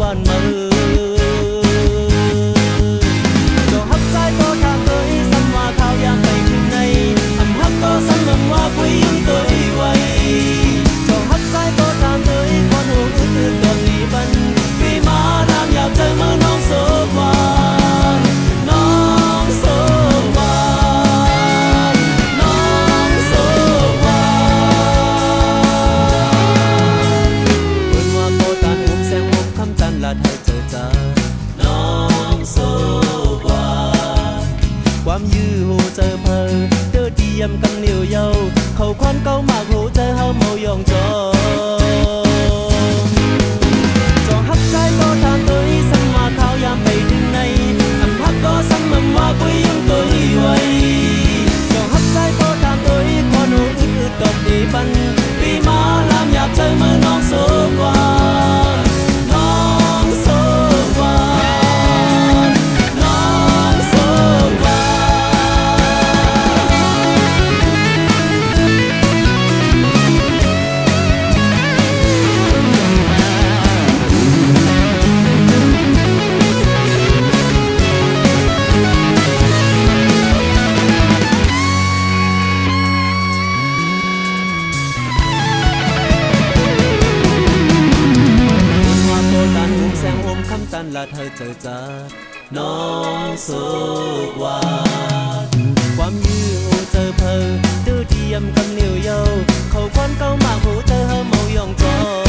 วันมือcho hấp trái có tha tới xăm hoa thao giang đầy thương này ẩm hấp có xăm mầm hoa quý dương tới quay cho hấp trái có tha tới con hồ ước ước còn đi bần vì má nam nhạc trời mơ non số qua non số qua non số qua vườn hoa cô tàn ôm sen ôm khăm tàn là thời chờ chờ non số quaความยื้อหูเจอเพอเธอเดียมกำเหนียวเยาเขาควันเก้าหมากหูเจอเฮาเมายองจอจอฮักใจก็ทานตัวสัมมาข้าวยามไปถึงในอันพักก็สัมมันว่ากุยยังตัวไว้จอฮักใจก็ทานตัวคนหูอึดอึดตบดีบันปีมาลามอยากเจอเมื่อน้องโซกว่าตันละเธอเจอจาน้องสุกวาความยื้อหูเจอเพอดื้อเทียมคำเหนียวเยาเขาควันเก้าหมากหูเจอเฮาเมายองจอ